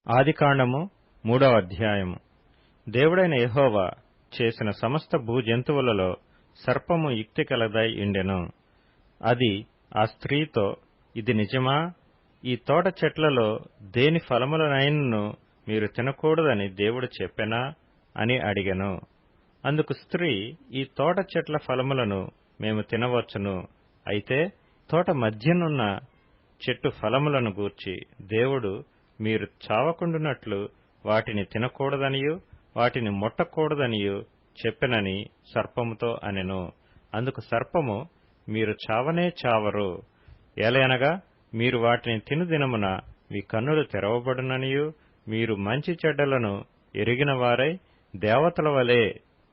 ఆదికాండము 3వ అధ్యాయము. దేవుడైన యెహోవా చేసిన సమస్త భూజంతువులలో సర్పము యుక్తి కలదై ఉండెను. అది ఆ స్త్రీతో, ఇది నిజమా? ఈ తోట చెట్లలో దేని ఫలములనైనను మీరు తినకూడదని దేవుడు చెప్పెనా అని అడిగెను. అందుకు స్త్రీ, ఈ తోట చెట్ల ఫలములను మేము తినవచ్చును. అయితే తోట మధ్యనున్న చెట్టు ఫలములను గూర్చి దేవుడు మీరు చావకుండునట్లు వాటిని తినకూడదనియు వాటిని ముట్టకూడదనియు చెప్పెనని సర్పముతో అనెను. అందుకు సర్పము, మీరు చావనే చావరు. ఏలయనగా మీరు వాటిని తిను దినమున మీ కన్నులు తెరవబడుననియు మీరు మంచి చెడ్డలను ఎరిగిన వారై దేవతల వలె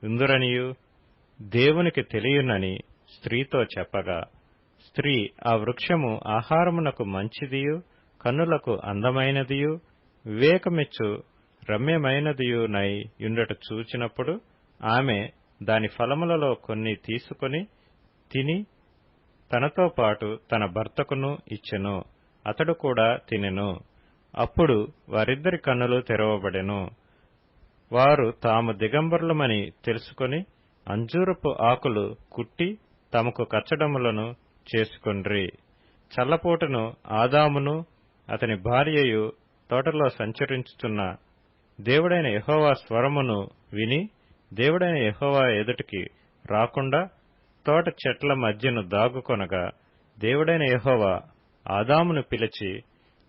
ఉందురనియు దేవునికి తెలియునని స్త్రీతో చెప్పగా, స్త్రీ ఆ వృక్షము ఆహారమునకు మంచిదియు కన్నులకు అందమైనదియు వివేకమిచ్చు రమ్యమైనదియునై యుండుట చూచినప్పుడు ఆమె దాని ఫలములలో కొన్ని తీసుకొని తిని తనతో పాటు తన భర్తకును ఇచ్చెను. అతడు కూడా తినెను. అప్పుడు వారిద్దరి కన్నులు తెరవబడెను. వారు తాము దిగంబరులమని తెలుసుకొని అంజూరపు ఆకులు కుట్టి తమకు కచ్చడములను చేసుకొండ్రి. చల్లపూటను ఆదామును అతని భార్యయు తోటలో సంచరించుచున్న దేవుడైన యెహోవా స్వరమును విని దేవుడైన యెహోవా ఎదుటికి రాకుండా తోట చెట్ల మధ్యను దాగుకొనగా, దేవుడైన యెహోవా ఆదామును పిలిచి,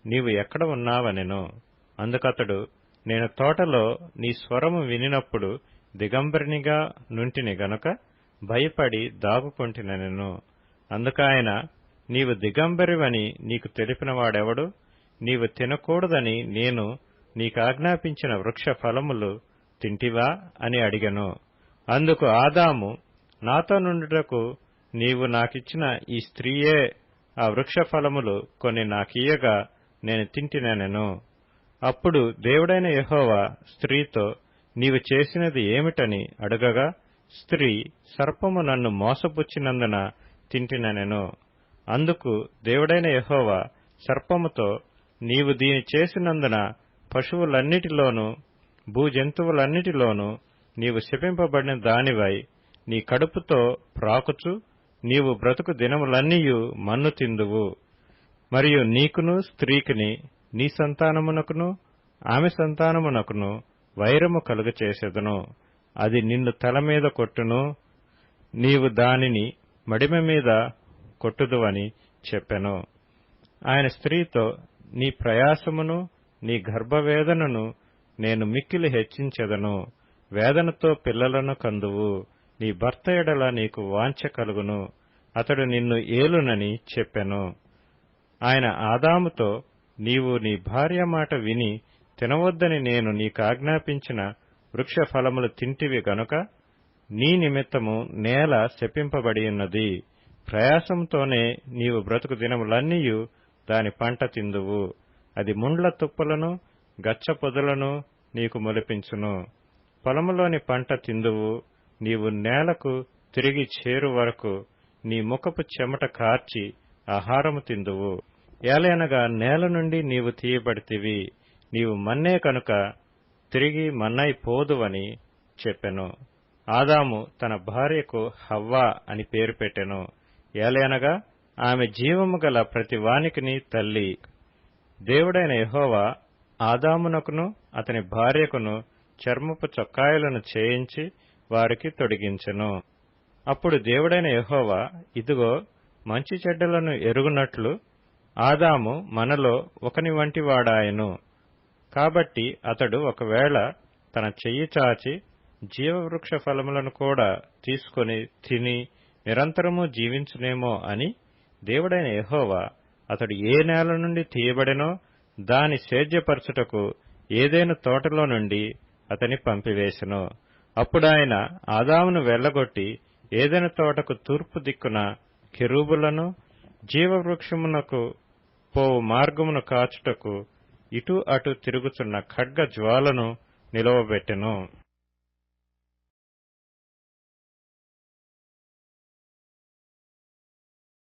నీవు ఎక్కడ ఉన్నావనెను. అందుకతడు, నేను తోటలో నీ స్వరము వినినప్పుడు దిగంబరినిగా నుంటిని గనుక భయపడి దాగుకొంటినెను. అందుకాయన, నీవు దిగంబరివని నీకు తెలిపినవాడెవడు? నీవు తినకూడదని నేను నీకాజ్ఞాపించిన వృక్ష ఫలములు తింటివా అని అడిగెను. అందుకు ఆదాము, నాతో నుండుటకు నీవు నాకిచ్చిన ఈ స్త్రీయే ఆ వృక్ష ఫలములు కొన్ని నాకియ్యగా నేను తింటినెను. అప్పుడు దేవుడైన యెహోవా స్త్రీతో, నీవు చేసినది ఏమిటని అడుగగా, స్త్రీ, సర్పము నన్ను మోసపుచ్చినందున తింటినెను. అందుకు దేవుడైన యెహోవా సర్పముతో, నీవు దీని చేసినందున పశువులన్నిటిలోనూ భూజంతువులన్నిటిలోనూ నీవు శపింపబడిన దానివై నీ కడుపుతో ప్రాకుచు నీవు బ్రతుకు దినములన్నీయు మన్ను తిందువు. మరియు నీకును స్త్రీకిని నీ సంతానమునకును ఆమె సంతానమునకును వైరము కలుగచేసెదను. అది నిన్ను తల మీద కొట్టును, నీవు దానిని మడిమ మీద కొట్టుదువని చెప్పెను. ఆయన స్త్రీతో, నీ ప్రయాసమును నీ గర్భవేదనను నేను మిక్కిలి హెచ్చించెదను. వేదనతో పిల్లలను కందువు. నీ భర్త ఎడల నీకు వాంఛ కలుగును, అతడు నిన్ను ఏలునని చెప్పెను. ఆయన ఆదాముతో, నీవు నీ భార్య మాట విని తినవద్దని నేను నీకాజ్ఞాపించిన వృక్ష ఫలములు తింటివి గనుక నీ నిమిత్తము నేల శపింపబడియున్నది. ప్రయాసంతోనే నీవు బ్రతుకు దినములన్నీయు దాని పంట తిందువు. అది ముండ్ల తుప్పలను గచ్చ పొదలను నీకు మొలిపించును. పొలములోని పంట తిందువు. నీవు నేలకు తిరిగి చేరు వరకు నీ ముఖపు చెమట కార్చి ఆహారము తిందువు. ఏలయనగా నేల నుండి నీవు తీయబడితివి, నీవు మన్నే కనుక తిరిగి మన్నైపోదువని చెప్పెను. ఆదాము తన భార్యకు హవ్వా అని పేరు పెట్టెను. ఏలయనగా ఆమె జీవము గల ప్రతి వానికిని తల్లి. దేవుడైన యెహోవా ఆదామునకును అతని భార్యకును చర్మపు చొక్కాయలను చేయించి వారికి తొడిగించెను. అప్పుడు దేవుడైన యెహోవా, ఇదిగో, మంచి చెడ్డలను ఎరుగునట్లు ఆదాము మనలో ఒకని వంటి వాడాయెను. కాబట్టి అతడు ఒకవేళ తన చెయ్యి చాచి జీవవృక్ష ఫలములను కూడా తీసుకొని తిని నిరంతరము జీవించునేమో అని దేవుడైన యెహోవా అతడు ఏ నేల నుండి తీయబడెనో దాని సేద్యపరచుటకు ఏదెను తోటలో నుండి అతని పంపివేసెను. అప్పుడాయన ఆదామును వెళ్లగొట్టి ఏదెను తోటకు తూర్పు దిక్కున కెరూబులను జీవవృక్షమునకు పోవు మార్గమును కాచుటకు ఇటు అటు తిరుగుచున్న ఖడ్గ జ్వాలను నిలవబెట్టెను.